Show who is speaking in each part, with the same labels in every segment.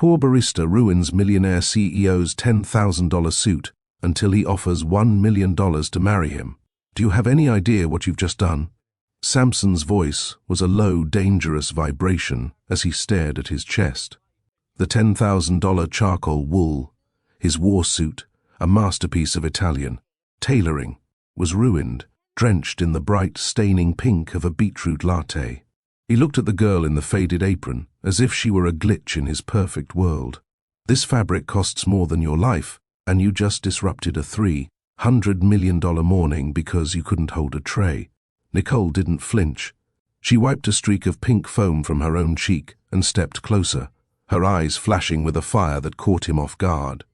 Speaker 1: Poor Barista ruins millionaire CEO's $10,000 suit until he offers $1 million to marry him. Do you have any idea what you've just done? Samson's voice was a low, dangerous vibration as he stared at his chest. The $10,000 charcoal wool, his war suit, a masterpiece of Italian tailoring, was ruined, drenched in the bright, staining pink of a beetroot latte. He looked at the girl in the faded apron, as if she were a glitch in his perfect world. This fabric costs more than your life, and you just disrupted a $300 million morning because you couldn't hold a tray. Nicole didn't flinch. She wiped a streak of pink foam from her own cheek and stepped closer, her eyes flashing with a fire that caught him off guard.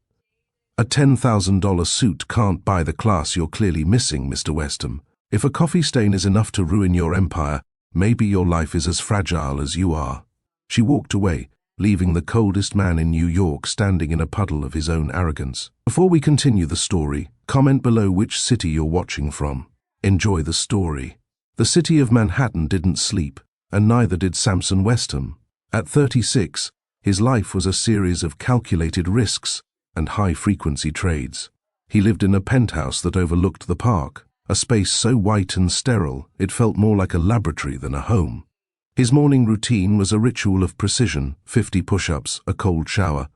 Speaker 1: A $10,000 suit can't buy the class you're clearly missing, Mr. Westham. If a coffee stain is enough to ruin your empire, maybe your life is as fragile as you are. She walked away, leaving the coldest man in New York standing in a puddle of his own arrogance. Before we continue the story, comment below which city you're watching from. Enjoy the story. The city of Manhattan didn't sleep, and neither did Samson Westham. At 36, his life was a series of calculated risks and high-frequency trades. He lived in a penthouse that overlooked the park, a space so white and sterile it felt more like a laboratory than a home. His morning routine was a ritual of precision, 50 push-ups, a cold shower,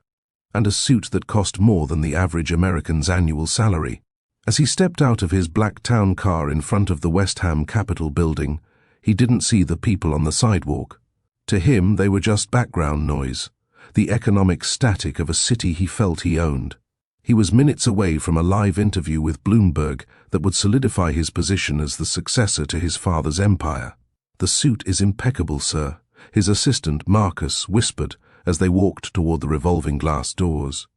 Speaker 1: and a suit that cost more than the average American's annual salary. As he stepped out of his black town car in front of the West Ham Capitol building, he didn't see the people on the sidewalk. To him, they were just background noise, the economic static of a city he felt he owned. He was minutes away from a live interview with Bloomberg that would solidify his position as the successor to his father's empire. "The suit is impeccable, sir," his assistant Marcus whispered as they walked toward the revolving glass doors.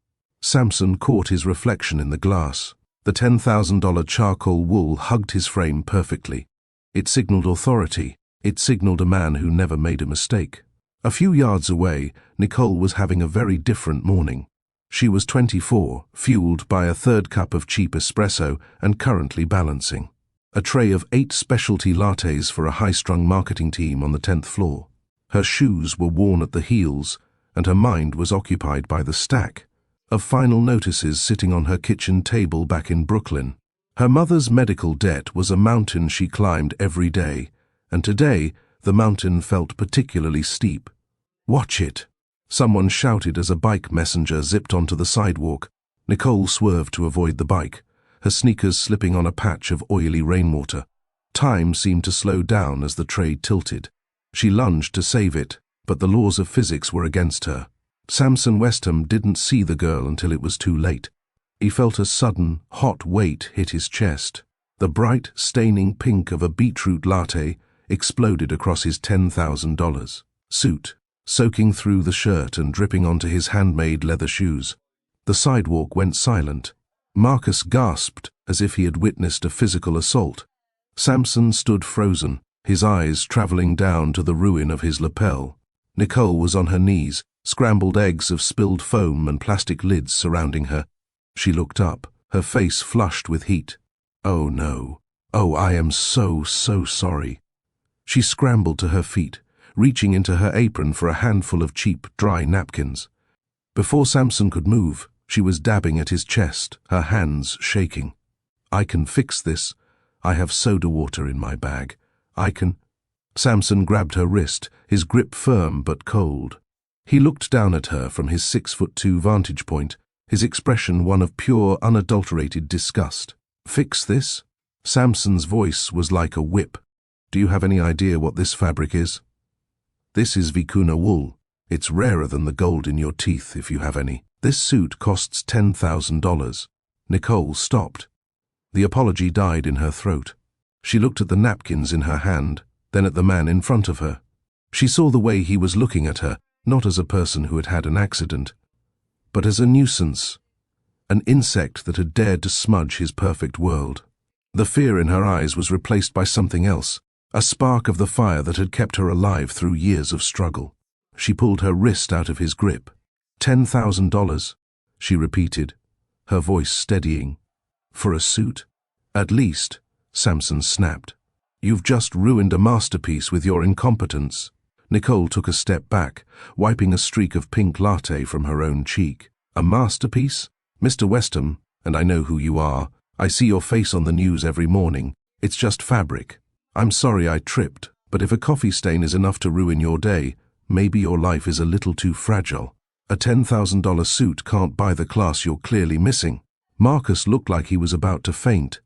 Speaker 1: Samson caught his reflection in the glass. The $10,000 charcoal wool hugged his frame perfectly. It signaled authority. It signaled a man who never made a mistake. A few yards away, Nicole was having a very different morning. She was 24, fueled by a third cup of cheap espresso and currently balancing a tray of 8 specialty lattes for a high-strung marketing team on the 10th floor. Her shoes were worn at the heels, and her mind was occupied by the stack of final notices sitting on her kitchen table back in Brooklyn. Her mother's medical debt was a mountain she climbed every day, and today the mountain felt particularly steep. "Watch it!" someone shouted as a bike messenger zipped onto the sidewalk. Nicole swerved to avoid the bike, her sneakers slipping on a patch of oily rainwater. Time seemed to slow down as the tray tilted. She lunged to save it, but the laws of physics were against her. Samson Westham didn't see the girl until it was too late. He felt a sudden, hot weight hit his chest. The bright, staining pink of a beetroot latte exploded across his $10,000 suit, soaking through the shirt and dripping onto his handmade leather shoes. The sidewalk went silent. Marcus gasped as if he had witnessed a physical assault. Samson stood frozen, his eyes traveling down to the ruin of his lapel. Nicole was on her knees, scrambled eggs of spilled foam and plastic lids surrounding her. She looked up, her face flushed with heat. "Oh no. Oh, I am so sorry." She scrambled to her feet, reaching into her apron for a handful of cheap, dry napkins. Before Samson could move, she was dabbing at his chest, her hands shaking. "I can fix this. I have soda water in my bag. I can—" Samson grabbed her wrist, his grip firm but cold. He looked down at her from his 6'2" vantage point, his expression one of pure, unadulterated disgust. "Fix this?" Samson's voice was like a whip. "Do you have any idea what this fabric is?" "This is vicuna wool. It's rarer than the gold in your teeth, if you have any. This suit costs $10,000. Nicole stopped. The apology died in her throat. She looked at the napkins in her hand, then at the man in front of her. She saw the way he was looking at her, not as a person who had had an accident, but as a nuisance, an insect that had dared to smudge his perfect world. The fear in her eyes was replaced by something else, a spark of the fire that had kept her alive through years of struggle. She pulled her wrist out of his grip. $10,000, she repeated, her voice steadying. "For a suit? At least," Samson snapped. "You've just ruined a masterpiece with your incompetence." Nicole took a step back, wiping a streak of pink latte from her own cheek. A masterpiece? Mr. Westham, and I know who you are. I see your face on the news every morning. It's just fabric. I'm sorry I tripped, but if a coffee stain is enough to ruin your day, maybe your life is a little too fragile. A $10,000 suit can't buy the class you're clearly missing. Marcus looked like he was about to faint.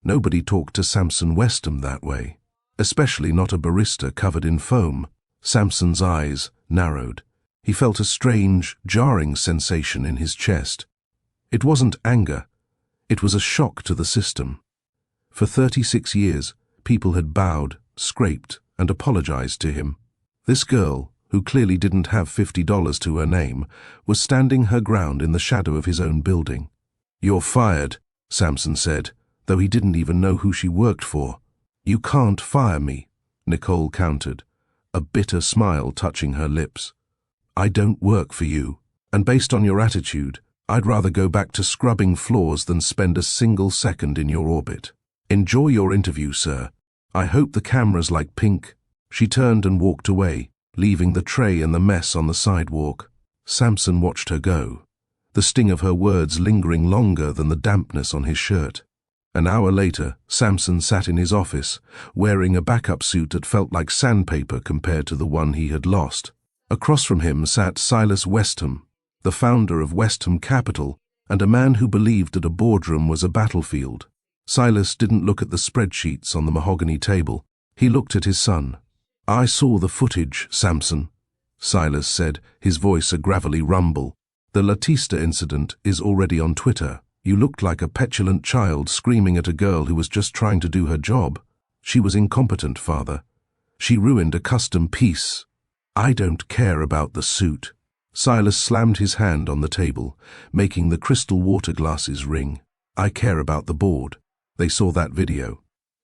Speaker 1: Nobody talked to Samson Westham that way. Especially not a barista covered in foam. Samson's eyes narrowed. He felt a strange, jarring sensation in his chest. It wasn't anger. It was a shock to the system. For 36 years, people had bowed, scraped, and apologized to him. This girl, who clearly didn't have $50 to her name, was standing her ground in the shadow of his own building. "You're fired," Samson said, though he didn't even know who she worked for. "You can't fire me," Nicole countered, a bitter smile touching her lips. "I don't work for you, and based on your attitude, I'd rather go back to scrubbing floors than spend a single second in your orbit. Enjoy your interview, sir. I hope the cameras like pink." She turned and walked away, leaving the tray and the mess on the sidewalk. Samson watched her go, the sting of her words lingering longer than the dampness on his shirt. An hour later, Samson sat in his office, wearing a backup suit that felt like sandpaper compared to the one he had lost. Across from him sat Silas Westham, the founder of Westham Capital, and a man who believed that a boardroom was a battlefield. Silas didn't look at the spreadsheets on the mahogany table. He looked at his son. "I saw the footage, Samson," Silas said, his voice a gravelly rumble. "The Latista incident is already on Twitter. You looked like a petulant child screaming at a girl who was just trying to do her job. She was incompetent, father. She ruined a custom piece. I don't care about the suit." Silas slammed his hand on the table, making the crystal water glasses ring. "I care about the board. They saw that video.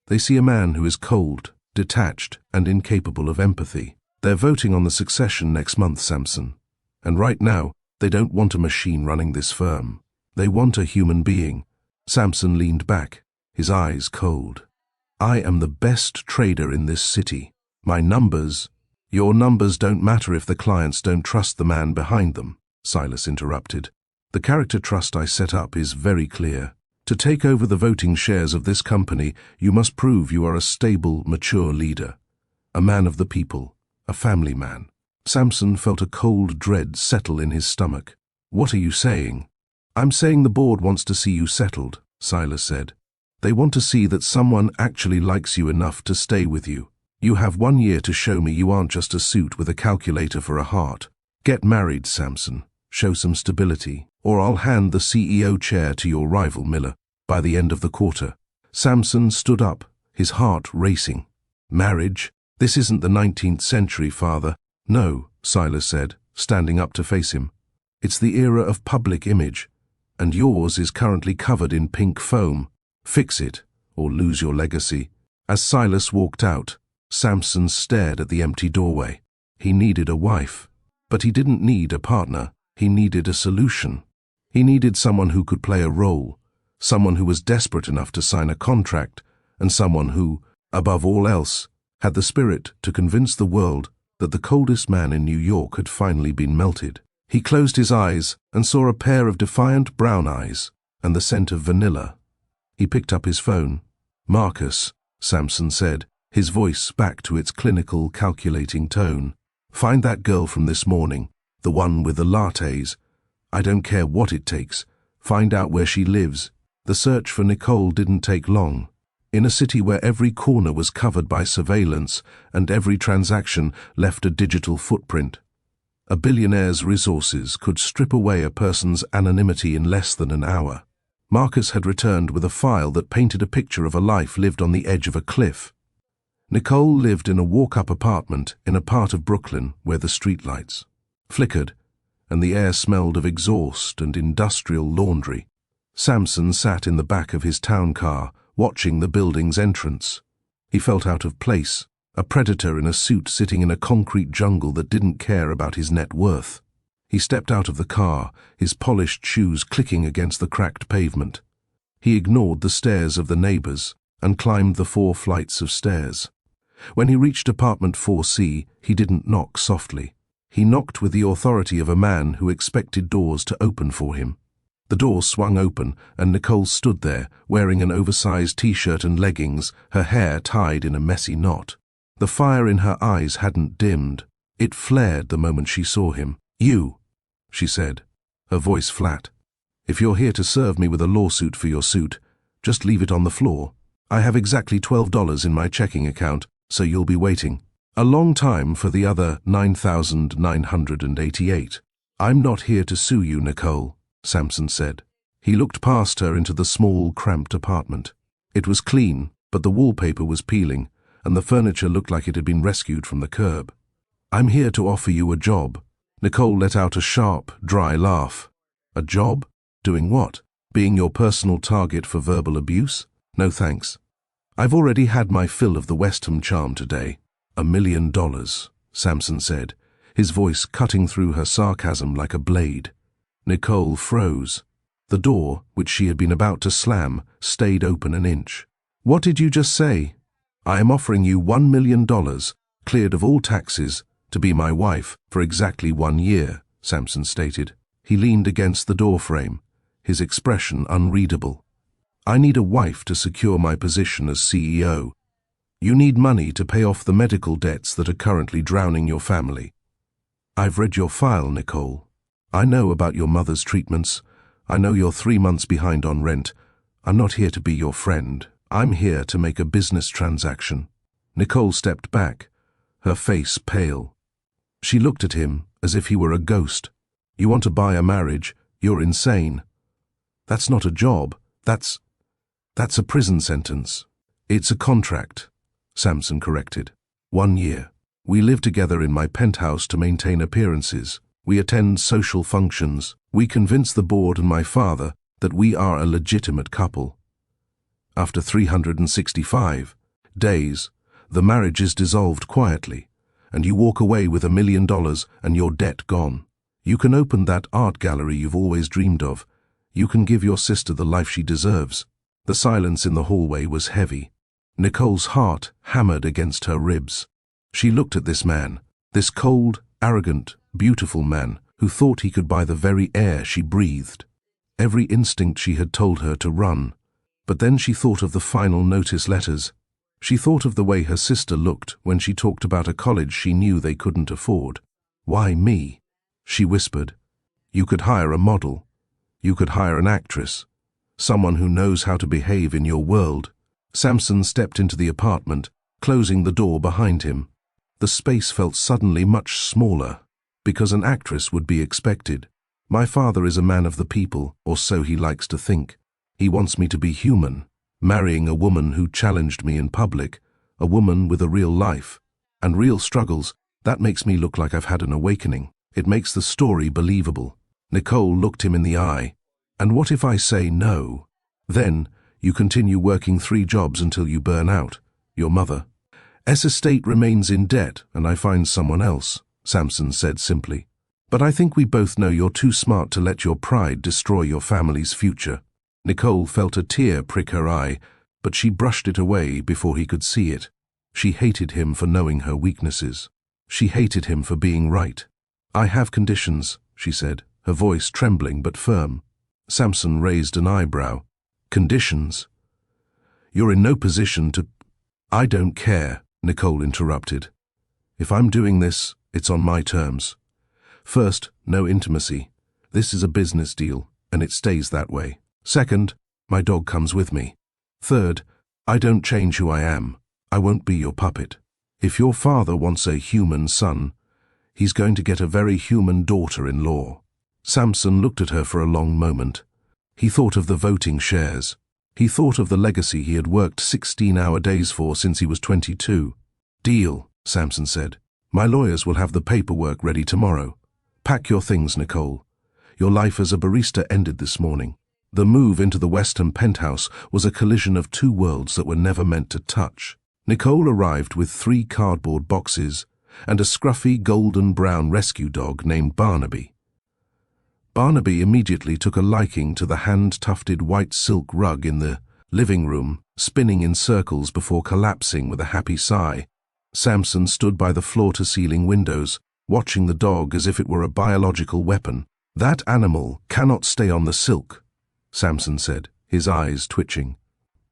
Speaker 1: They see a man who is cold, detached, and incapable of empathy. They're voting on the succession next month, Samson. And right now, they don't want a machine running this firm. They want a human being." Samson leaned back, his eyes cold. "I am the best trader in this city. My numbers—" "Your numbers don't matter if the clients don't trust the man behind them," Silas interrupted. "The character trust I set up is very clear. To take over the voting shares of this company, you must prove you are a stable, mature leader. A man of the people, a family man." Samson felt a cold dread settle in his stomach. "What are you saying?" "I'm saying the board wants to see you settled," Silas said. "They want to see that someone actually likes you enough to stay with you. You have 1 year to show me you aren't just a suit with a calculator for a heart. Get married, Samson. Show some stability, or I'll hand the CEO chair to your rival, Miller, by the end of the quarter." Samson stood up, his heart racing. "Marriage? This isn't the 19th century, father." "No," Silas said, standing up to face him. "It's the era of public image, and yours is currently covered in pink foam. Fix it, or lose your legacy." As Silas walked out, Samson stared at the empty doorway. He needed a wife, but he didn't need a partner. He needed a solution. He needed someone who could play a role, someone who was desperate enough to sign a contract, and someone who, above all else, had the spirit to convince the world that the coldest man in New York had finally been melted. He closed his eyes and saw a pair of defiant brown eyes and the scent of vanilla. He picked up his phone. "Marcus," Samson said, his voice back to its clinical, calculating tone. "Find that girl from this morning, the one with the lattes. I don't care what it takes. Find out where she lives." The search for Nicole didn't take long. In a city where every corner was covered by surveillance and every transaction left a digital footprint, a billionaire's resources could strip away a person's anonymity in less than an hour. Marcus had returned with a file that painted a picture of a life lived on the edge of a cliff. Nicole lived in a walk-up apartment in a part of Brooklyn where the streetlights flickered and the air smelled of exhaust and industrial laundry. Samson sat in the back of his town car, watching the building's entrance. He felt out of place, a predator in a suit sitting in a concrete jungle that didn't care about his net worth. He stepped out of the car, his polished shoes clicking against the cracked pavement. He ignored the stares of the neighbors and climbed the 4 flights of stairs. When he reached apartment 4C, he didn't knock softly. He knocked with the authority of a man who expected doors to open for him. The door swung open, and Nicole stood there, wearing an oversized t-shirt and leggings, her hair tied in a messy knot. The fire in her eyes hadn't dimmed. It flared the moment she saw him. "You," she said, her voice flat. "If you're here to serve me with a lawsuit for your suit, just leave it on the floor. I have exactly $12 in my checking account, so you'll be waiting a long time for the other 9,988. "I'm not here to sue you, Nicole," Sampson said. He looked past her into the small, cramped apartment. It was clean, but the wallpaper was peeling, and the furniture looked like it had been rescued from the curb. "I'm here to offer you a job." Nicole let out a sharp, dry laugh. "A job? Doing what? Being your personal target for verbal abuse? No thanks. I've already had my fill of the West Ham charm today." $1 million, Sampson said, his voice cutting through her sarcasm like a blade. Nicole froze. The door, which she had been about to slam, stayed open an inch. "What did you just say?" "I am offering you $1 million, cleared of all taxes, to be my wife for exactly 1 year, Sampson stated. He leaned against the doorframe, his expression unreadable. "I need a wife to secure my position as CEO. You need money to pay off the medical debts that are currently drowning your family." "I've read your file, Nicole. I know about your mother's treatments. I know you're 3 months behind on rent. I'm not here to be your friend. I'm here to make a business transaction." Nicole stepped back, her face pale. She looked at him as if he were a ghost. "You want to buy a marriage? You're insane. That's not a job. That's a prison sentence." "It's a contract," Sampson corrected. 1 year. "We live together in my penthouse to maintain appearances. We attend social functions. We convince the board and my father that we are a legitimate couple. After 365 days, the marriage is dissolved quietly, and you walk away with $1 million and your debt gone. You can open that art gallery you've always dreamed of. You can give your sister the life she deserves." The silence in the hallway was heavy. Nicole's heart hammered against her ribs. She looked at this man, this cold, arrogant, beautiful man who thought he could buy the very air she breathed. Every instinct she had told her to run. But then she thought of the final notice letters. She thought of the way her sister looked when she talked about a college she knew they couldn't afford. "Why me?" she whispered. "You could hire a model. You could hire an actress. Someone who knows how to behave in your world." Sampson stepped into the apartment, closing the door behind him. The space felt suddenly much smaller, because an actress would be expected. "My father is a man of the people, or so he likes to think. He wants me to be human, marrying a woman who challenged me in public, a woman with a real life and real struggles. That makes me look like I've had an awakening. It makes the story believable." Nicole looked him in the eye. "And what if I say no? Then you continue working 3 jobs until you burn out. Your mother's estate remains in debt, and I find someone else," Sampson said simply. "But I think we both know you're too smart to let your pride destroy your family's future." Nicole felt a tear prick her eye, but she brushed it away before he could see it. She hated him for knowing her weaknesses. She hated him for being right. "I have conditions," she said, her voice trembling but firm. Sampson raised an eyebrow. "Conditions? You're in no position to—" "I don't care," Nicole interrupted. "If I'm doing this, it's on my terms. First, no intimacy. This is a business deal, and it stays that way. Second, my dog comes with me. Third, I don't change who I am. I won't be your puppet. If your father wants a human son, he's going to get a very human daughter-in-law." Sampson looked at her for a long moment. He thought of the voting shares. He thought of the legacy he had worked 16-hour days for since he was 22. "Deal," Sampson said. "My lawyers will have the paperwork ready tomorrow. Pack your things, Nicole. Your life as a barista ended this morning." The move into the West Ham penthouse was a collision of 2 worlds that were never meant to touch. Nicole arrived with 3 cardboard boxes and a scruffy golden-brown rescue dog named Barnaby. Barnaby immediately took a liking to the hand-tufted white silk rug in the living room, spinning in circles before collapsing with a happy sigh. Samson stood by the floor-to-ceiling windows, watching the dog as if it were a biological weapon. "That animal cannot stay on the silk," Samson said, his eyes twitching.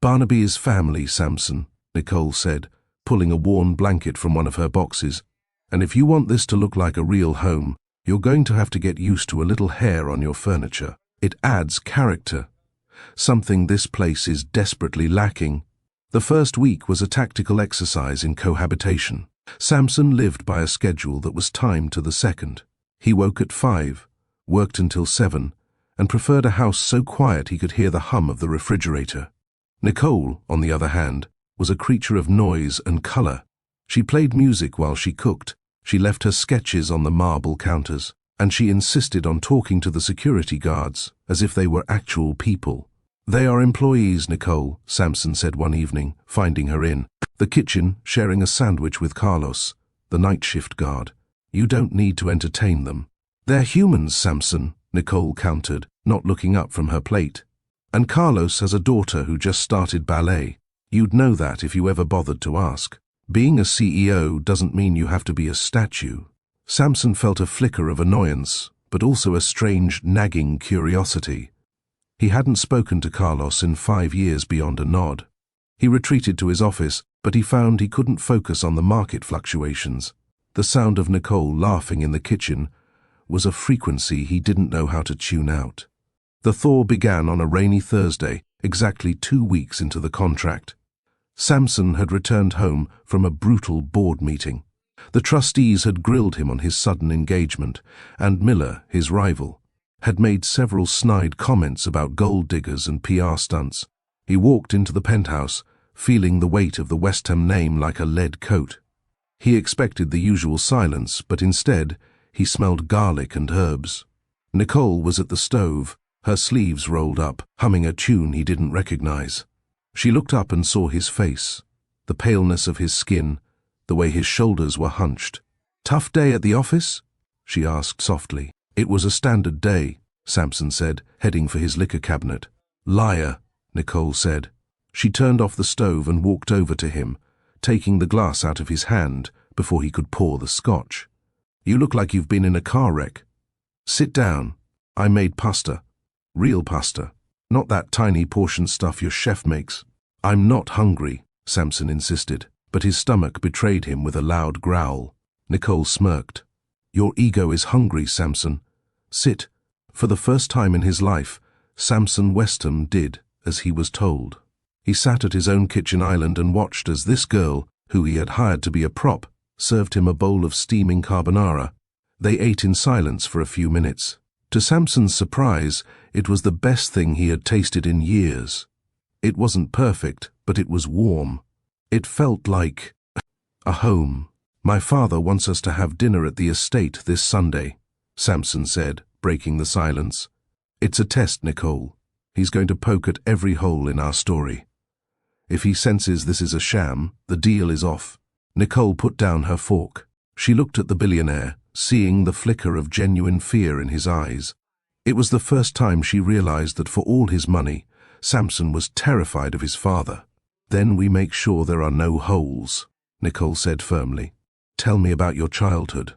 Speaker 1: "Barnaby is family, Samson," Nicole said, pulling a worn blanket from one of her boxes. "And if you want this to look like a real home, you're going to have to get used to a little hair on your furniture. It adds character, something this place is desperately lacking." The first week was a tactical exercise in cohabitation. Samson lived by a schedule that was timed to the second. He woke at 5, worked until 7, and preferred a house so quiet he could hear the hum of the refrigerator. Nicole, on the other hand, was a creature of noise and color. She played music while she cooked, she left her sketches on the marble counters, and she insisted on talking to the security guards as if they were actual people. "They are employees, Nicole," Samson said one evening, finding her in the kitchen, sharing a sandwich with Carlos, the night shift guard. "You don't need to entertain them." "They're humans, Samson," Nicole countered, not looking up from her plate. "And Carlos has a daughter who just started ballet. You'd know that if you ever bothered to ask. Being a CEO doesn't mean you have to be a statue." Samson felt a flicker of annoyance, but also a strange, nagging curiosity. He hadn't spoken to Carlos in 5 years beyond a nod. He retreated to his office, but he found he couldn't focus on the market fluctuations. The sound of Nicole laughing in the kitchen was a frequency he didn't know how to tune out. The thaw began on a rainy Thursday, exactly 2 weeks into the contract. Samson had returned home from a brutal board meeting. The trustees had grilled him on his sudden engagement, and Miller, his rival, had made several snide comments about gold diggers and PR stunts. He walked into the penthouse, feeling the weight of the West Ham name like a lead coat. He expected the usual silence, but instead, he smelled garlic and herbs. Nicole was at the stove, her sleeves rolled up, humming a tune he didn't recognize. She looked up and saw his face, the paleness of his skin, the way his shoulders were hunched. "Tough day at the office?" she asked softly. "It was a standard day," Samson said, heading for his liquor cabinet. "Liar," Nicole said. She turned off the stove and walked over to him, taking the glass out of his hand before he could pour the scotch. "You look like you've been in a car wreck. Sit down. I made pasta. Real pasta. Not that tiny portion stuff your chef makes." "I'm not hungry," Samson insisted, but his stomach betrayed him with a loud growl. Nicole smirked. "Your ego is hungry, Samson. Sit." For the first time in his life, Samson Westham did as he was told. He sat at his own kitchen island and watched as this girl, who he had hired to be a prop, served him a bowl of steaming carbonara. They ate in silence for a few minutes. To Samson's surprise, it was the best thing he had tasted in years. It wasn't perfect, but it was warm. It felt like a home. "My father wants us to have dinner at the estate this Sunday," Samson said, breaking the silence. "It's a test, Nicole. He's going to poke at every hole in our story. If he senses this is a sham, the deal is off." Nicole put down her fork. She looked at the billionaire, seeing the flicker of genuine fear in his eyes. It was the first time she realized that for all his money, Samson was terrified of his father. "Then we make sure there are no holes," Nicole said firmly. "Tell me about your childhood.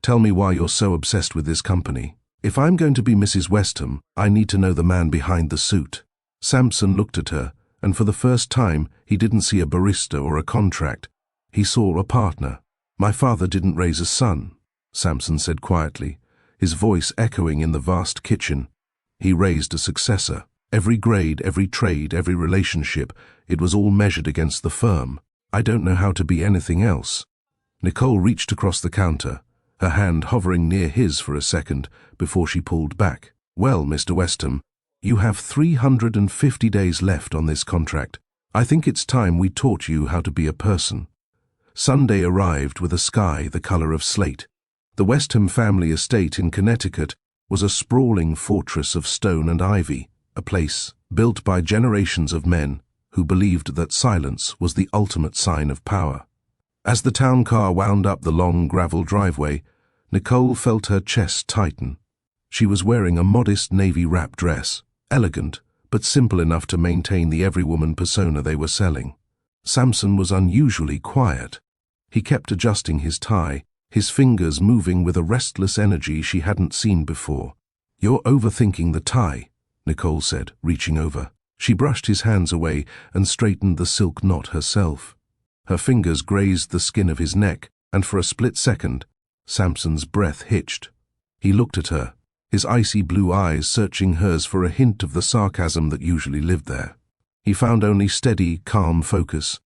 Speaker 1: Tell me why you're so obsessed with this company. If I'm going to be Mrs. Westham, I need to know the man behind the suit." Samson looked at her, and for the first time, he didn't see a barista or a contract. He saw a partner. "My father didn't raise a son," Samson said quietly, his voice echoing in the vast kitchen. "He raised a successor. Every grade, every trade, every relationship, it was all measured against the firm. I don't know how to be anything else." Nicole reached across the counter, her hand hovering near his for a second before she pulled back. "Well, Mr. Westham, you have 350 days left on this contract. I think it's time we taught you how to be a person." Sunday arrived with a sky the color of slate. The Westham family estate in Connecticut was a sprawling fortress of stone and ivy, a place built by generations of men who believed that silence was the ultimate sign of power. As the town car wound up the long gravel driveway, Nicole felt her chest tighten. She was wearing a modest navy wrap dress, elegant, but simple enough to maintain the everywoman persona they were selling. Samson was unusually quiet. He kept adjusting his tie, his fingers moving with a restless energy she hadn't seen before. "You're overthinking the tie," Nicole said, reaching over. She brushed his hands away and straightened the silk knot herself. Her fingers grazed the skin of his neck, and for a split second, Samson's breath hitched. He looked at her, his icy blue eyes searching hers for a hint of the sarcasm that usually lived there. He found only steady, calm focus.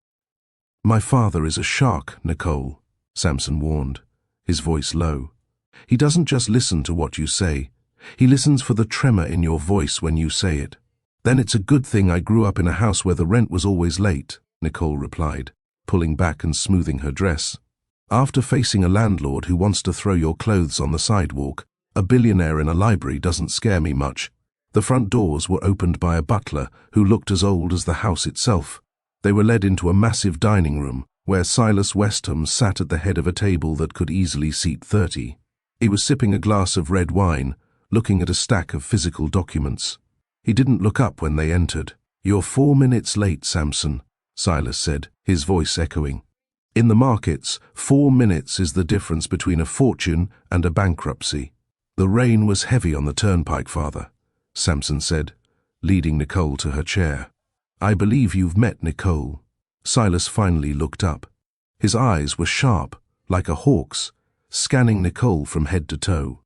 Speaker 1: "My father is a shark, Nicole," Samson warned, his voice low. "He doesn't just listen to what you say. He listens for the tremor in your voice when you say it." "Then it's a good thing I grew up in a house where the rent was always late," Nicole replied, pulling back and smoothing her dress. "After facing a landlord who wants to throw your clothes on the sidewalk, a billionaire in a library doesn't scare me much." The front doors were opened by a butler who looked as old as the house itself. They were led into a massive dining room where Silas Westham sat at the head of a table that could easily seat 30. He was sipping a glass of red wine, looking at a stack of physical documents. He didn't look up when they entered. "You're 4 minutes late, Samson," Silas said, his voice echoing. "In the markets, 4 minutes is the difference between a fortune and a bankruptcy." "The rain was heavy on the turnpike, Father," Samson said, leading Nicole to her chair. "I believe you've met Nicole." Silas finally looked up. His eyes were sharp, like a hawk's, scanning Nicole from head to toe.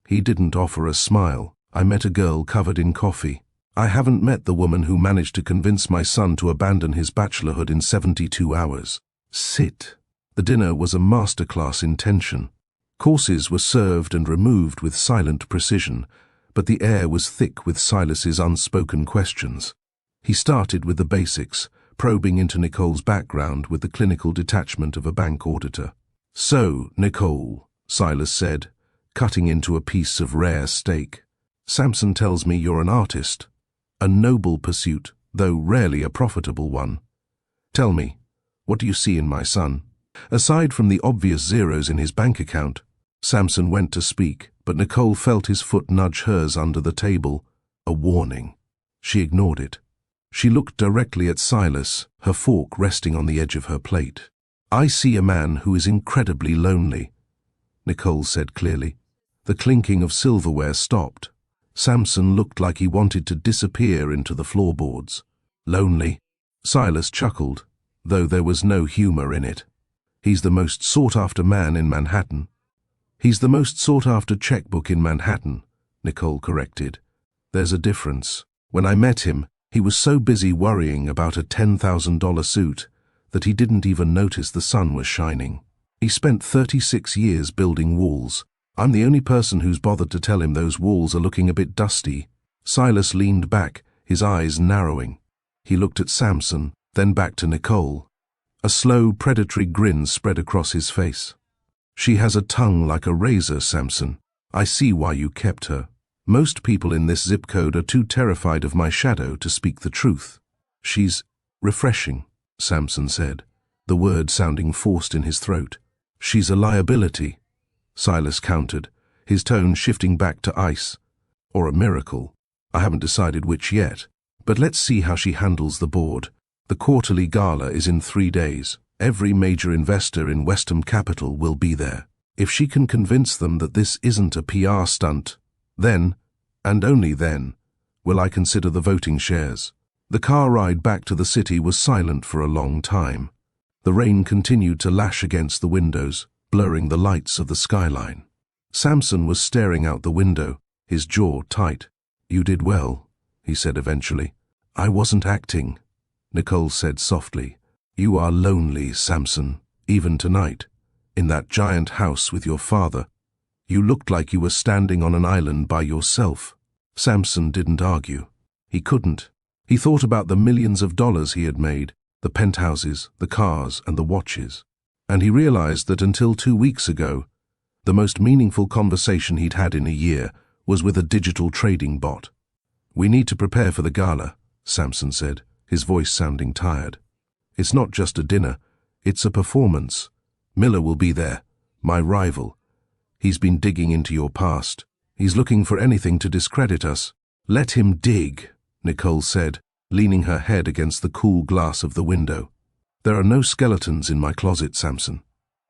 Speaker 1: He didn't offer a smile. "I met a girl covered in coffee. I haven't met the woman who managed to convince my son to abandon his bachelorhood in 72 hours. Sit." The dinner was a masterclass in tension. Courses were served and removed with silent precision, but the air was thick with Silas's unspoken questions. He started with the basics, probing into Nicole's background with the clinical detachment of a bank auditor. "So, Nicole," Silas said, cutting into a piece of rare steak, "Samson tells me you're an artist. A noble pursuit, though rarely a profitable one. Tell me, what do you see in my son?" Aside from the obvious zeros in his bank account, Samson went to speak, but Nicole felt his foot nudge hers under the table, a warning. She ignored it. She looked directly at Silas, her fork resting on the edge of her plate. "I see a man who is incredibly lonely," Nicole said clearly. The clinking of silverware stopped. Samson looked like he wanted to disappear into the floorboards. "Lonely?" Silas chuckled, though there was no humor in it. "He's the most sought-after man in Manhattan." "He's the most sought-after checkbook in Manhattan," Nicole corrected. "There's a difference. When I met him, he was so busy worrying about a $10,000 suit that he didn't even notice the sun was shining. He spent 36 years building walls. I'm the only person who's bothered to tell him those walls are looking a bit dusty." Silas leaned back, his eyes narrowing. He looked at Samson, then back to Nicole. A slow, predatory grin spread across his face. "She has a tongue like a razor, Samson. I see why you kept her. Most people in this zip code are too terrified of my shadow to speak the truth." "She's refreshing," Samson said, the word sounding forced in his throat. "She's a liability," Silas countered, his tone shifting back to ice. "Or a miracle. I haven't decided which yet. But let's see how she handles the board. The quarterly gala is in 3 days. Every major investor in Westham Capital will be there. If she can convince them that this isn't a PR stunt, then, and only then, will I consider the voting shares." The car ride back to the city was silent for a long time. The rain continued to lash against the windows, blurring the lights of the skyline. Samson was staring out the window, his jaw tight. "You did well," he said eventually. "I wasn't acting," Nicole said softly. "You are lonely, Samson, even tonight, in that giant house with your father. You looked like you were standing on an island by yourself." Samson didn't argue. He couldn't. He thought about the millions of dollars he had made, the penthouses, the cars, and the watches. And he realized that until 2 weeks ago, the most meaningful conversation he'd had in a year was with a digital trading bot. "We need to prepare for the gala," Samson said, his voice sounding tired. "It's not just a dinner, it's a performance. Miller will be there, my rival. He's been digging into your past. He's looking for anything to discredit us." "Let him dig," Nicole said, leaning her head against the cool glass of the window. "There are no skeletons in my closet, Samson.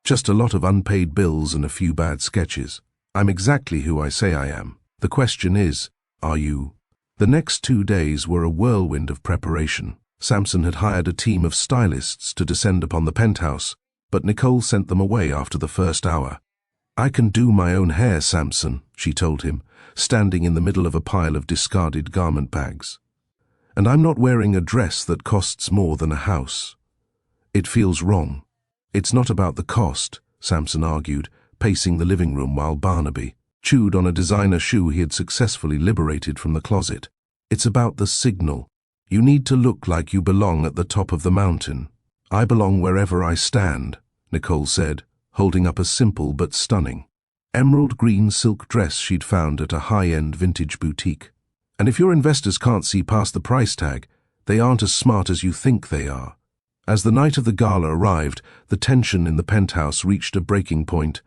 Speaker 1: Just a lot of unpaid bills and a few bad sketches. I'm exactly who I say I am. The question is, are you? The next 2 days were a whirlwind of preparation. Samson had hired a team of stylists to descend upon the penthouse, but Nicole sent them away after the first hour. I can do my own hair, Samson, she told him, standing in the middle of a pile of discarded garment bags. And I'm not wearing a dress that costs more than a house. It feels wrong. It's not about the cost, Samson argued, pacing the living room while Barnaby chewed on a designer shoe he had successfully liberated from the closet. It's about the signal. You need to look like you belong at the top of the mountain. I belong wherever I stand, Nicole said, holding up a simple but stunning emerald green silk dress she'd found at a high-end vintage boutique. And if your investors can't see past the price tag, they aren't as smart as you think they are. As the night of the gala arrived, the tension in the penthouse reached a breaking point.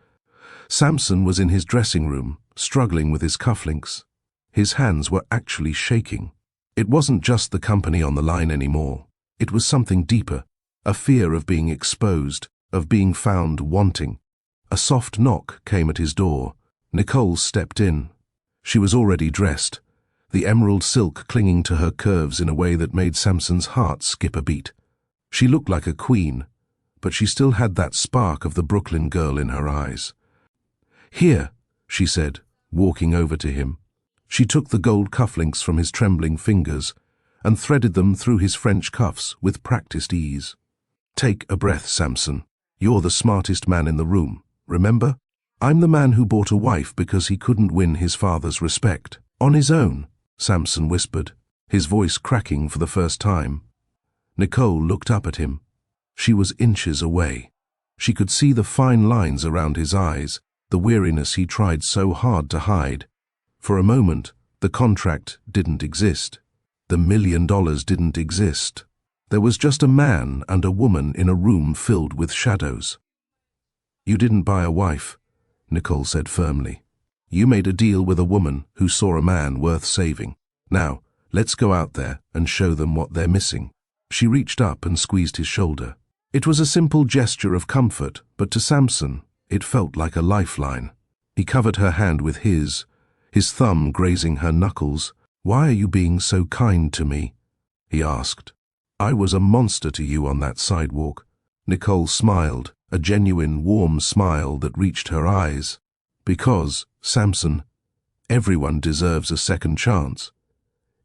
Speaker 1: Samson was in his dressing room, struggling with his cufflinks. His hands were actually shaking. It wasn't just the company on the line anymore. It was something deeper, a fear of being exposed, of being found wanting. A soft knock came at his door. Nicole stepped in. She was already dressed, the emerald silk clinging to her curves in a way that made Samson's heart skip a beat. She looked like a queen, but she still had that spark of the Brooklyn girl in her eyes. "Here," she said, walking over to him. She took the gold cufflinks from his trembling fingers and threaded them through his French cuffs with practiced ease. "Take a breath, Samson. You're the smartest man in the room, remember? I'm the man who bought a wife because he couldn't win his father's respect. On his own," Samson whispered, his voice cracking for the first time. Nicole looked up at him. She was inches away. She could see the fine lines around his eyes, the weariness he tried so hard to hide. For a moment, the contract didn't exist. The $1 million didn't exist. There was just a man and a woman in a room filled with shadows. "You didn't buy a wife," Nicole said firmly. "You made a deal with a woman who saw a man worth saving. Now, let's go out there and show them what they're missing." She reached up and squeezed his shoulder. It was a simple gesture of comfort, but to Samson, it felt like a lifeline. He covered her hand with his thumb grazing her knuckles. "Why are you being so kind to me?" he asked. "I was a monster to you on that sidewalk." Nicole smiled, a genuine, warm smile that reached her eyes. "Because, Samson, everyone deserves a second chance.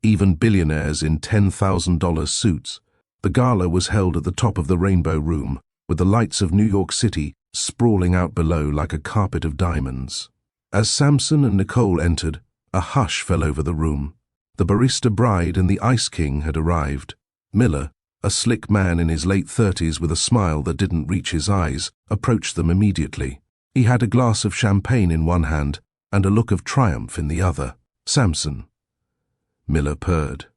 Speaker 1: Even billionaires in $10,000 suits." The gala was held at the top of the Rainbow Room, with the lights of New York City sprawling out below like a carpet of diamonds. As Samson and Nicole entered, a hush fell over the room. The Barista bride and the Ice King had arrived. Miller, a slick man in his late 30s with a smile that didn't reach his eyes, approached them immediately. He had a glass of champagne in one hand and a look of triumph in the other. "Samson," Miller purred,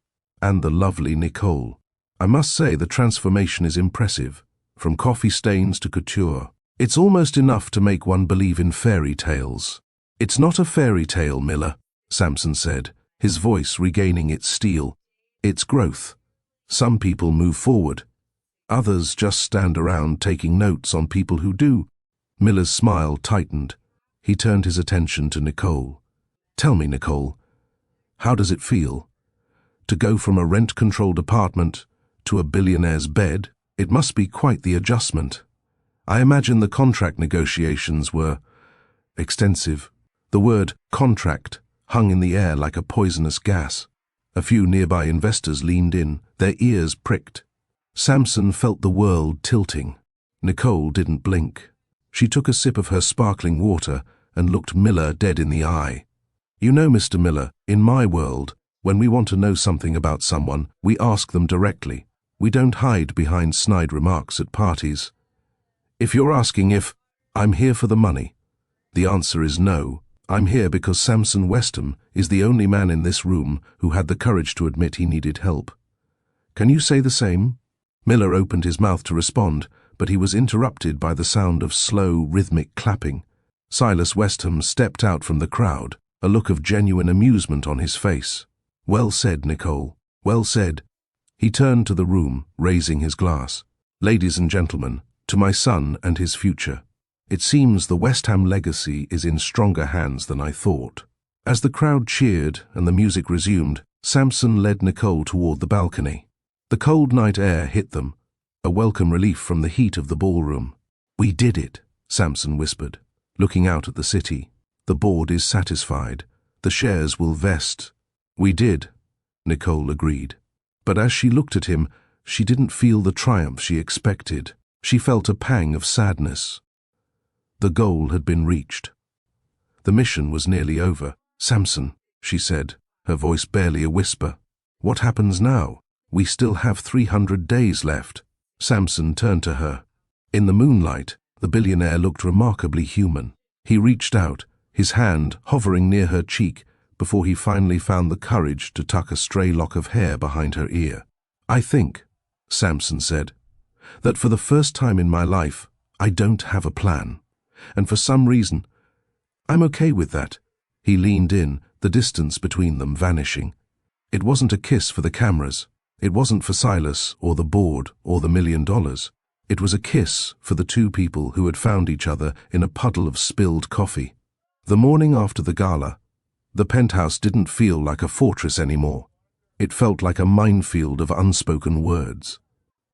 Speaker 1: "and the lovely Nicole. I must say the transformation is impressive, from coffee stains to couture. It's almost enough to make one believe in fairy tales." "It's not a fairy tale, Miller," Samson said, his voice regaining its steel. "It's growth. Some people move forward. Others just stand around taking notes on people who do." Miller's smile tightened. He turned his attention to Nicole. "Tell me, Nicole, how does it feel? To go from a rent-controlled apartment to a billionaire's bed? It must be quite the adjustment. I imagine the contract negotiations were extensive." The word contract hung in the air like a poisonous gas. A few nearby investors leaned in, their ears pricked. Samson felt the world tilting. Nicole didn't blink. She took a sip of her sparkling water and looked Miller dead in the eye. "You know, Mr. Miller, in my world, when we want to know something about someone, we ask them directly. We don't hide behind snide remarks at parties. If you're asking if I'm here for the money, the answer is no. I'm here because Samson Westham is the only man in this room who had the courage to admit he needed help. Can you say the same?" Miller opened his mouth to respond, but he was interrupted by the sound of slow, rhythmic clapping. Silas Westham stepped out from the crowd, a look of genuine amusement on his face. "Well said, Nicole. Well said." He turned to the room, raising his glass. "Ladies and gentlemen, to my son and his future." It seems the West Ham legacy is in stronger hands than I thought. As the crowd cheered and the music resumed, Samson led Nicole toward the balcony. The cold night air hit them, a welcome relief from the heat of the ballroom. "We did it," Samson whispered, looking out at the city. "The board is satisfied. The shares will vest." "We did," Nicole agreed. But as she looked at him, she didn't feel the triumph she expected. She felt a pang of sadness. The goal had been reached. The mission was nearly over. "Samson," she said, her voice barely a whisper. "What happens now? We still have 300 days left." Samson turned to her. In the moonlight, the billionaire looked remarkably human. He reached out, his hand hovering near her cheek, before he finally found the courage to tuck a stray lock of hair behind her ear. "I think," Samson said, "that for the first time in my life, I don't have a plan. And for some reason, I'm okay with that." He leaned in, the distance between them vanishing. It wasn't a kiss for the cameras. It wasn't for Silas or the board or the $1 million. It was a kiss for the two people who had found each other in a puddle of spilled coffee. The morning after the gala, the penthouse didn't feel like a fortress anymore. It felt like a minefield of unspoken words.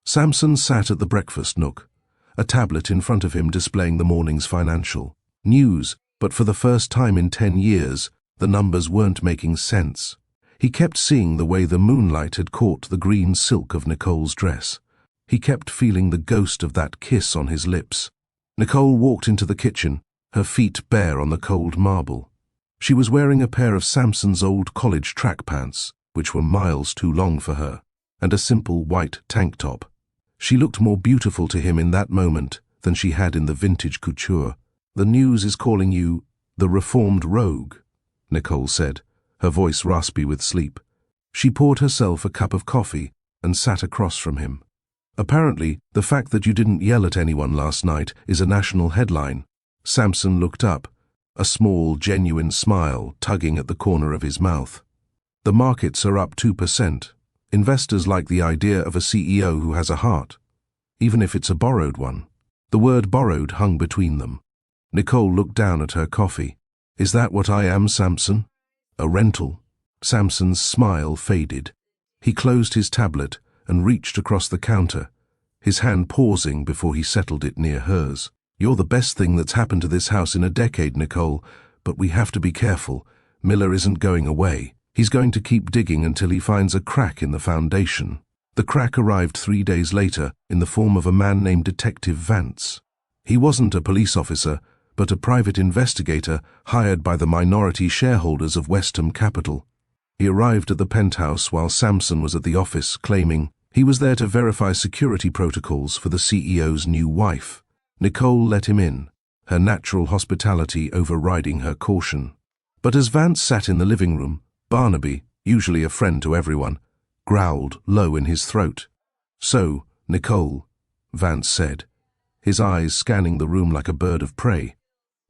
Speaker 1: Samson sat at the breakfast nook, a tablet in front of him displaying the morning's financial news, but for the first time in 10 years, the numbers weren't making sense. He kept seeing the way the moonlight had caught the green silk of Nicole's dress. He kept feeling the ghost of that kiss on his lips. Nicole walked into the kitchen, her feet bare on the cold marble. She was wearing a pair of Samson's old college track pants, which were miles too long for her, and a simple white tank top. She looked more beautiful to him in that moment than she had in the vintage couture. "The news is calling you the reformed rogue," Nicole said, her voice raspy with sleep. She poured herself a cup of coffee and sat across from him. "Apparently, the fact that you didn't yell at anyone last night is a national headline." Samson looked up, a small, genuine smile tugging at the corner of his mouth. "The markets are up 2%. Investors like the idea of a CEO who has a heart, even if it's a borrowed one." The word borrowed hung between them. Nicole looked down at her coffee. "Is that what I am, Samson? A rental?" Samson's smile faded. He closed his tablet and reached across the counter, his hand pausing before he settled it near hers. "You're the best thing that's happened to this house in a decade, Nicole, but we have to be careful. Miller isn't going away. He's going to keep digging until he finds a crack in the foundation." The crack arrived 3 days later in the form of a man named Detective Vance. He wasn't a police officer, but a private investigator hired by the minority shareholders of West Ham Capital. He arrived at the penthouse while Samson was at the office, claiming he was there to verify security protocols for the CEO's new wife. Nicole let him in, her natural hospitality overriding her caution. But as Vance sat in the living room, Barnaby, usually a friend to everyone, growled low in his throat. "So, Nicole," Vance said, his eyes scanning the room like a bird of prey.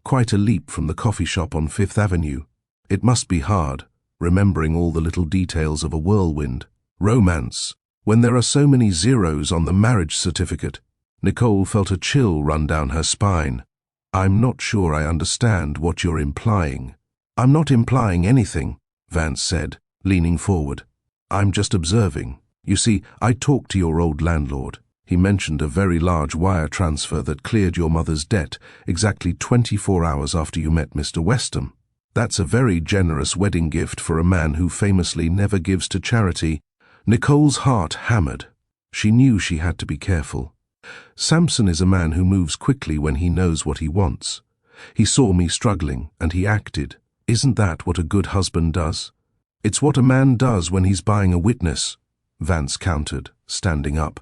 Speaker 1: "Quite a leap from the coffee shop on Fifth Avenue. It must be hard, remembering all the little details of a whirlwind. Romance, when there are so many zeros on the marriage certificate." Nicole felt a chill run down her spine. "I'm not sure I understand what you're implying." "I'm not implying anything," Vance said, leaning forward. "I'm just observing. You see, I talked to your old landlord. He mentioned a very large wire transfer that cleared your mother's debt exactly 24 hours after you met Mr. Westham. That's a very generous wedding gift for a man who famously never gives to charity." Nicole's heart hammered. She knew she had to be careful. "Samson is a man who moves quickly when he knows what he wants. He saw me struggling, and he acted. Isn't that what a good husband does?" "It's what a man does when he's buying a witness," Vance countered, standing up.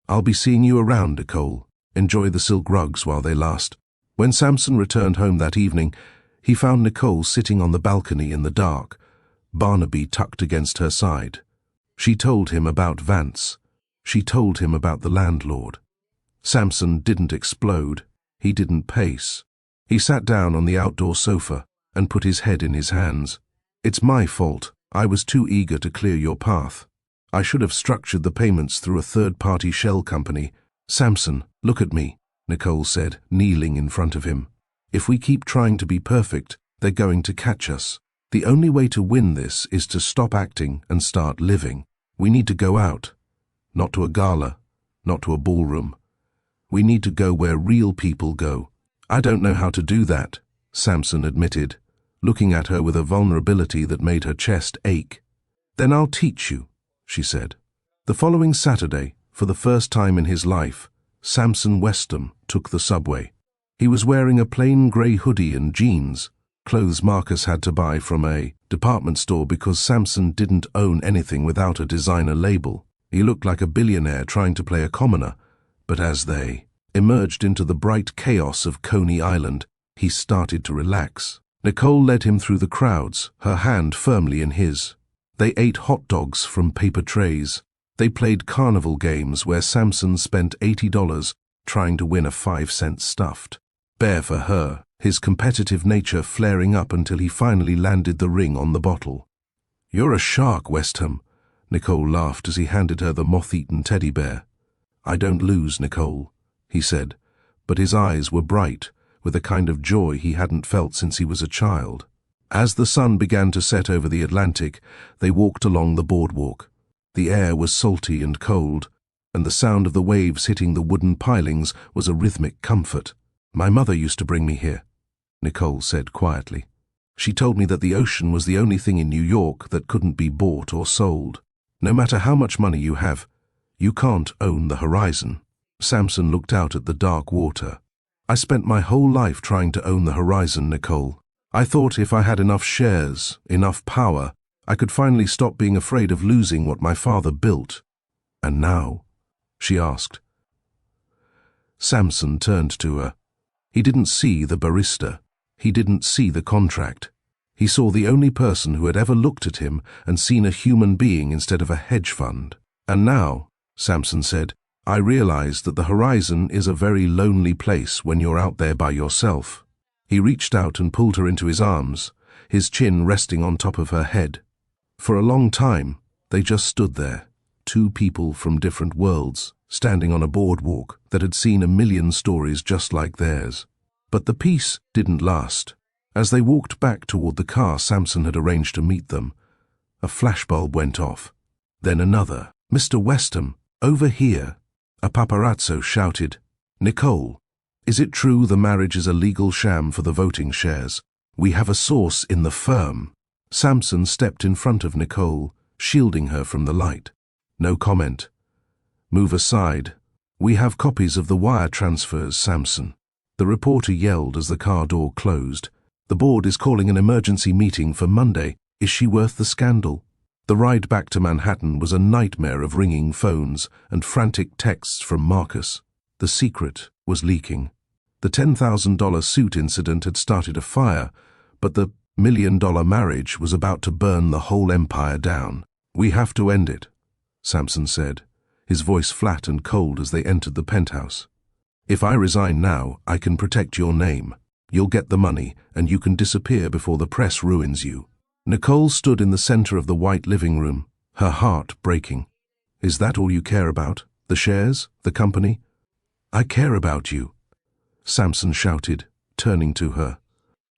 Speaker 1: "I'll be seeing you around, Nicole. Enjoy the silk rugs while they last." When Samson returned home that evening, he found Nicole sitting on the balcony in the dark, Barnaby tucked against her side. She told him about Vance. She told him about the landlord. Samson didn't explode. He didn't pace. He sat down on the outdoor sofa and put his head in his hands. "It's my fault. I was too eager to clear your path. I should have structured the payments through a third-party shell company. Samson, look at me. Nicole said, kneeling in front of him. If we keep trying to be perfect, they're going to catch us. The only way to win this is to stop acting and start living. We need to go out. Not to a gala, not to a ballroom. We need to go where real people go. I don't know how to do that, Samson admitted, looking at her with a vulnerability that made her chest ache. Then I'll teach you, she said. The following Saturday, for the first time in his life, Samson Westham took the subway. He was wearing a plain grey hoodie and jeans, clothes Marcus had to buy from a department store because Samson didn't own anything without a designer label. He looked like a billionaire trying to play a commoner, but as they emerged into the bright chaos of Coney Island, he started to relax. Nicole led him through the crowds, her hand firmly in his. They ate hot dogs from paper trays. They played carnival games where Samson spent $80 trying to win a 5-cent stuffed bear for her, his competitive nature flaring up until he finally landed the ring on the bottle. "You're a shark, Westham," Nicole laughed as he handed her the moth-eaten teddy bear. "I don't lose, Nicole," he said, but his eyes were bright, with a kind of joy he hadn't felt since he was a child. As the sun began to set over the Atlantic, they walked along the boardwalk. The air was salty and cold, and the sound of the waves hitting the wooden pilings was a rhythmic comfort. "My mother used to bring me here," Nicole said quietly. "She told me that the ocean was the only thing in New York that couldn't be bought or sold. No matter how much money you have, you can't own the horizon." Samson looked out at the dark water. "I spent my whole life trying to own the horizon, Nicole. I thought if I had enough shares, enough power, I could finally stop being afraid of losing what my father built." "And now?" she asked. Samson turned to her. He didn't see the barista. He didn't see the contract. He saw the only person who had ever looked at him and seen a human being instead of a hedge fund. "And now," Samson said, "I realize that the horizon is a very lonely place when you're out there by yourself." He reached out and pulled her into his arms, his chin resting on top of her head. For a long time, they just stood there, two people from different worlds, standing on a boardwalk that had seen a million stories just like theirs. But the peace didn't last. As they walked back toward the car Samson had arranged to meet them, a flashbulb went off. Then another. "Mr. Westham, over here!" A paparazzo shouted. "Nicole, is it true the marriage is a legal sham for the voting shares? We have a source in the firm." Samson stepped in front of Nicole, shielding her from the light. "No comment. Move aside. We have copies of the wire transfers, Samson." The reporter yelled as the car door closed. "The board is calling an emergency meeting for Monday. Is she worth the scandal?" The ride back to Manhattan was a nightmare of ringing phones and frantic texts from Marcus. The secret was leaking. The $10,000 suit incident had started a fire, but the $1 million marriage was about to burn the whole empire down. "We have to end it," Samson said, his voice flat and cold as they entered the penthouse. "If I resign now, I can protect your name. You'll get the money, and you can disappear before the press ruins you." Nicole stood in the center of the white living room, her heart breaking. "Is that all you care about? The shares? The company?" "I care about you," Samson shouted, turning to her.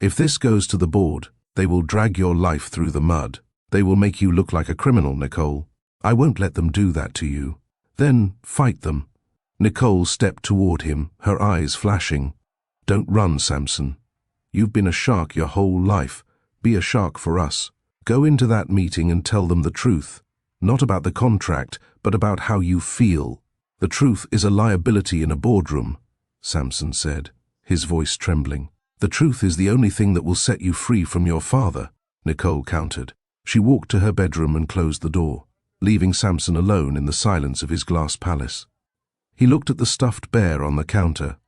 Speaker 1: "If this goes to the board, they will drag your life through the mud. They will make you look like a criminal, Nicole. I won't let them do that to you." "Then fight them." Nicole stepped toward him, her eyes flashing. "Don't run, Samson. You've been a shark your whole life. Be a shark for us. Go into that meeting and tell them the truth. Not about the contract, but about how you feel." "The truth is a liability in a boardroom," Samson said, his voice trembling. "The truth is the only thing that will set you free from your father," Nicole countered. She walked to her bedroom and closed the door, leaving Samson alone in the silence of his glass palace. He looked at the stuffed bear on the counter,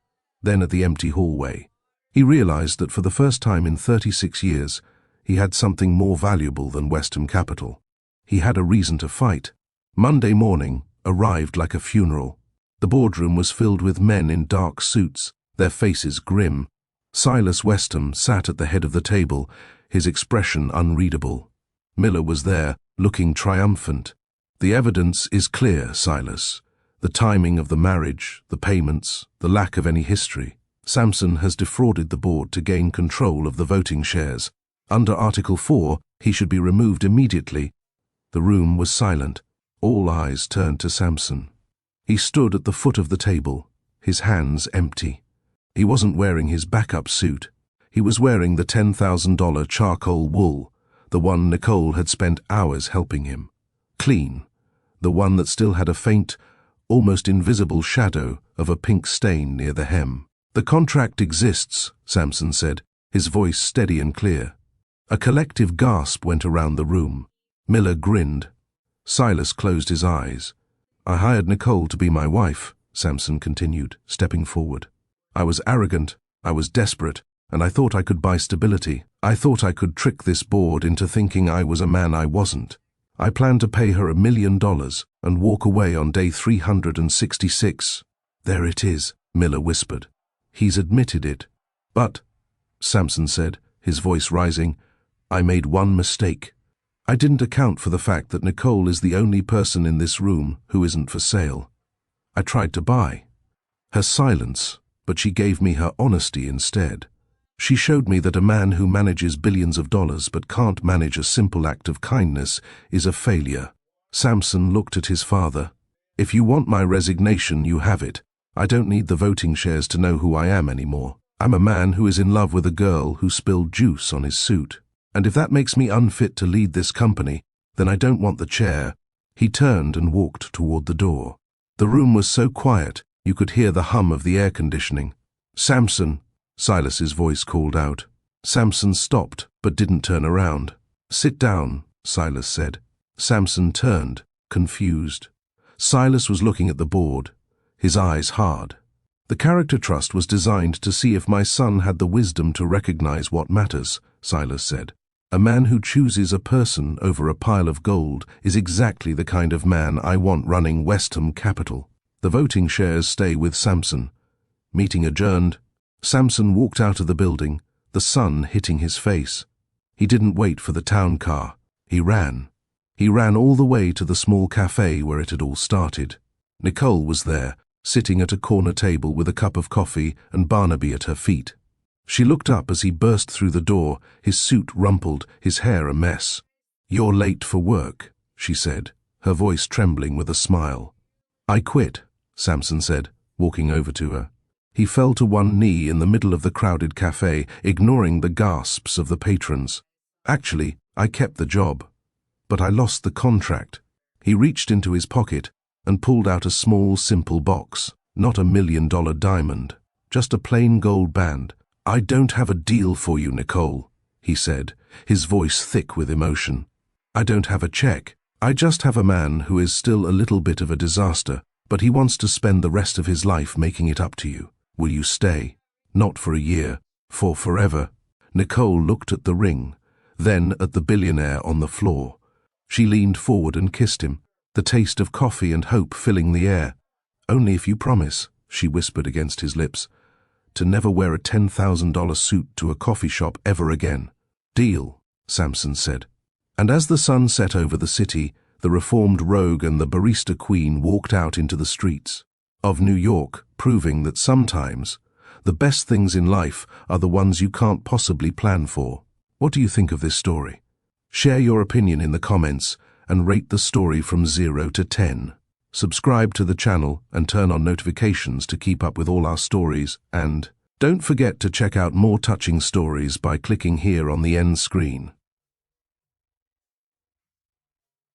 Speaker 1: then at the empty hallway. He realized that for the first time in 36 years, he had something more valuable than Westham Capital. He had a reason to fight. Monday morning arrived like a funeral. The boardroom was filled with men in dark suits, their faces grim. Silas Westham sat at the head of the table, his expression unreadable. Miller was there, looking triumphant. "The evidence is clear, Silas. The timing of the marriage, the payments, the lack of any history. Samson has defrauded the board to gain control of the voting shares. Under Article 4, he should be removed immediately. The room was silent. All eyes turned to Samson. He stood at the foot of the table, his hands empty. He wasn't wearing his backup suit. He was wearing the $10,000 charcoal wool, the one Nicole had spent hours helping him. Clean, the one that still had a faint, almost invisible shadow of a pink stain near the hem. "The contract exists," Samson said, his voice steady and clear. A collective gasp went around the room. Miller grinned. Silas closed his eyes. "I hired Nicole to be my wife," Samson continued, stepping forward. "I was arrogant, I was desperate, and I thought I could buy stability. I thought I could trick this board into thinking I was a man I wasn't. I planned to pay her $1 million and walk away on day 366. "There it is," Miller whispered. "He's admitted it." "But," Samson said, his voice rising, "I made one mistake. I didn't account for the fact that Nicole is the only person in this room who isn't for sale. I tried to buy her silence, but she gave me her honesty instead. She showed me that a man who manages billions of dollars but can't manage a simple act of kindness is a failure." Samson looked at his father. "If you want my resignation, you have it. I don't need the voting shares to know who I am anymore. I'm a man who is in love with a girl who spilled juice on his suit. And if that makes me unfit to lead this company, then I don't want the chair." He turned and walked toward the door. The room was so quiet, you could hear the hum of the air conditioning. "Samson," Silas's voice called out. Samson stopped, but didn't turn around. "Sit down," Silas said. Samson turned, confused. Silas was looking at the board, his eyes hard. "The character trust was designed to see if my son had the wisdom to recognize what matters," Silas said. "A man who chooses a person over a pile of gold is exactly the kind of man I want running Westham Capital. The voting shares stay with Samson." Meeting adjourned. Samson walked out of the building, the sun hitting his face. He didn't wait for the town car. He ran. He ran all the way to the small cafe where it had all started. Nicole was there, sitting at a corner table with a cup of coffee and Barnaby at her feet. She looked up as he burst through the door, his suit rumpled, his hair a mess. "You're late for work," she said, her voice trembling with a smile. "I quit," Samson said, walking over to her. He fell to one knee in the middle of the crowded cafe, ignoring the gasps of the patrons. "Actually, I kept the job, but I lost the contract." He reached into his pocket and pulled out a small, simple box. Not $1 million diamond, just a plain gold band. "I don't have a deal for you, Nicole," he said, his voice thick with emotion. "I don't have a check. I just have a man who is still a little bit of a disaster, but he wants to spend the rest of his life making it up to you. Will you stay? Not for a year, for forever." Nicole looked at the ring, then at the billionaire on the floor. She leaned forward and kissed him, the taste of coffee and hope filling the air. "Only if you promise," she whispered against his lips, "to never wear a $10,000 suit to a coffee shop ever again." "Deal," Samson said. And as the sun set over the city, the reformed rogue and the barista queen walked out into the streets of New York, proving that sometimes the best things in life are the ones you can't possibly plan for. What do you think of this story? Share your opinion in the comments and rate the story from 0 to 10. Subscribe to the channel and turn on notifications to keep up with all our stories, and don't forget to check out more touching stories by clicking here on the end screen.